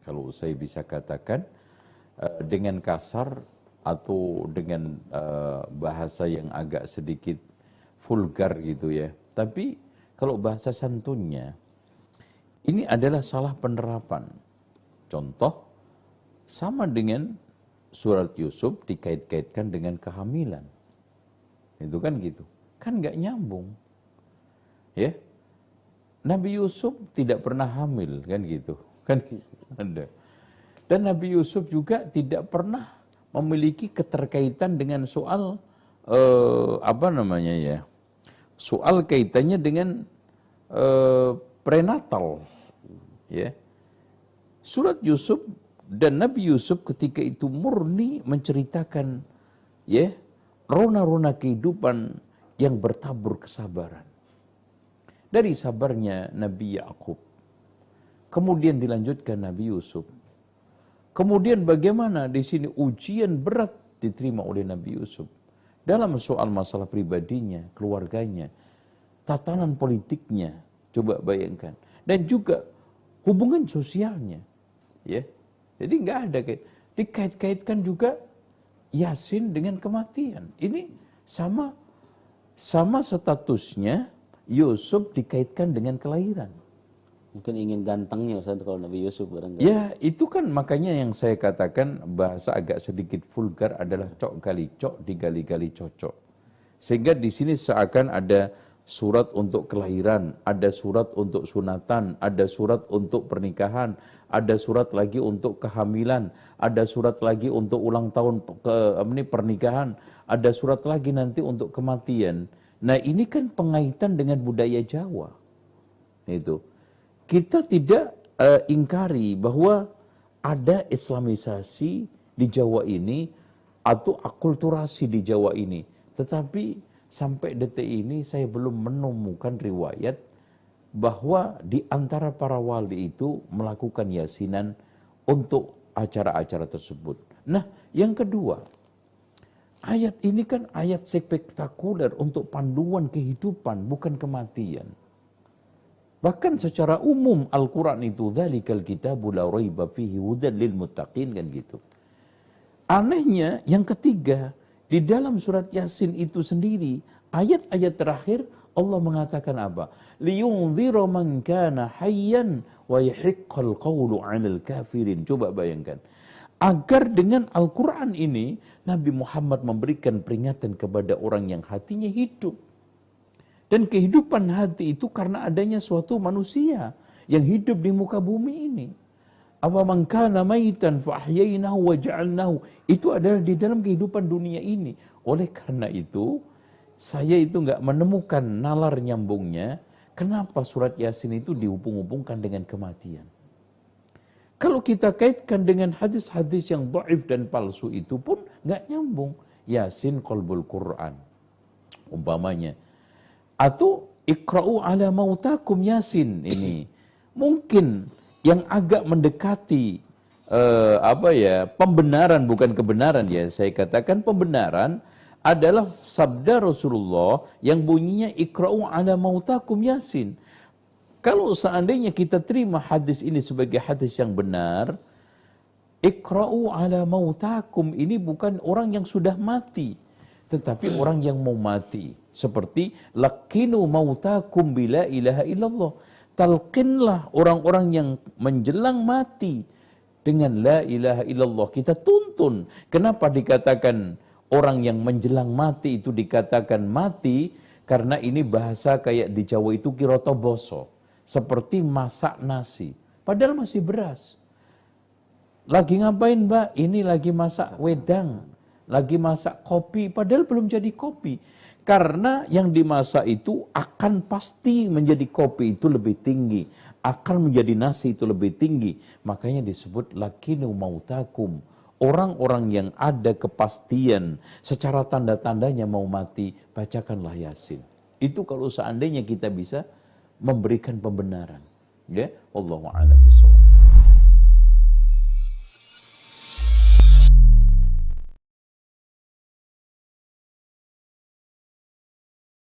kalau saya bisa katakan dengan kasar atau dengan bahasa yang agak sedikit vulgar gitu ya. Tapi kalau bahasa santunnya, ini adalah salah penerapan. Contoh, sama dengan surat Yusuf dikait-kaitkan dengan kehamilan. Itu kan gitu. Kan nggak nyambung. Ya. Nabi Yusuf tidak pernah hamil, kan gitu. Kan ada. Dan Nabi Yusuf juga tidak pernah memiliki keterkaitan dengan soal soal kaitannya dengan prenatal. Ya. Surat Yusuf dan Nabi Yusuf ketika itu murni menceritakan ya rona-rona kehidupan yang bertabur kesabaran. Dari sabarnya Nabi Yakub, kemudian dilanjutkan Nabi Yusuf. Kemudian bagaimana di sini ujian berat diterima oleh Nabi Yusuf dalam soal masalah pribadinya, keluarganya, tatanan politiknya, coba bayangkan, dan juga hubungan sosialnya, ya. Jadi nggak ada dikait-kaitkan juga Yasin dengan kematian. Ini sama statusnya. Yusuf dikaitkan dengan kelahiran. Mungkin ingin gantengnya Ustaz kalau Nabi Yusuf barangkali. Ya, itu kan makanya yang saya katakan bahasa agak sedikit vulgar adalah cok gali cok, digali-gali cocok. Sehingga di sini seakan ada surat untuk kelahiran, ada surat untuk sunatan, ada surat untuk pernikahan, ada surat lagi untuk kehamilan, ada surat lagi untuk ulang tahun pernikahan, ada surat lagi nanti untuk kematian. Nah ini kan pengaitan dengan budaya Jawa. Itu. Kita tidak ingkari bahwa ada islamisasi di Jawa ini atau akulturasi di Jawa ini. Tetapi sampai detik ini saya belum menemukan riwayat bahwa di antara para wali itu melakukan yasinan untuk acara-acara tersebut. Nah yang kedua, ayat ini kan ayat spektakuler untuk panduan kehidupan, bukan kematian. Bahkan secara umum Al-Quran itu, dzalikal kitabu la raiba fihi hudan lil muttaqin, kan gitu. Anehnya yang ketiga, di dalam surat Yasin itu sendiri, ayat-ayat terakhir Allah mengatakan apa? Liyunzira man kana hayyan wa yahiqqal qawlu 'alal kafirin. Coba bayangkan. Agar dengan Al-Quran ini, Nabi Muhammad memberikan peringatan kepada orang yang hatinya hidup. Dan kehidupan hati itu karena adanya suatu manusia yang hidup di muka bumi ini. Awaman kana maitan fa ahyaynahu wa ja'alnahu. Itu adalah di dalam kehidupan dunia ini. Oleh karena itu, saya itu enggak menemukan nalar nyambungnya. Kenapa surat Yasin itu dihubung-hubungkan dengan kematian? Kalau kita kaitkan dengan hadis-hadis yang dhaif dan palsu itu pun enggak nyambung. Yasin qalbul Quran, umpamanya. Atau iqra'u ala mautakum Yasin ini. Mungkin yang agak mendekati pembenaran, bukan kebenaran ya. Saya katakan pembenaran adalah sabda Rasulullah yang bunyinya iqra'u ala mautakum Yasin. Kalau seandainya kita terima hadis ini sebagai hadis yang benar, iqra'u ala mautakum ini bukan orang yang sudah mati, tetapi orang yang mau mati. Seperti laqinu mautakum bila ilaha illallah. Talqinlah orang-orang yang menjelang mati dengan la ilaha illallah. Kita tuntun. Kenapa dikatakan orang yang menjelang mati itu dikatakan mati? Karena ini bahasa kayak di Jawa itu kirotoboso. Seperti masak nasi. Padahal masih beras. Lagi ngapain mbak? Ini lagi masak wedang. Lagi masak kopi. Padahal belum jadi kopi. Karena yang dimasak itu akan pasti menjadi kopi itu lebih tinggi. Akan menjadi nasi itu lebih tinggi. Makanya disebut lakinu mautakum. Orang-orang yang ada kepastian secara tanda-tandanya mau mati, bacakanlah Yasin. Itu kalau seandainya kita bisa memberikan pembenaran. Ya, Allahu a'lam bishawab.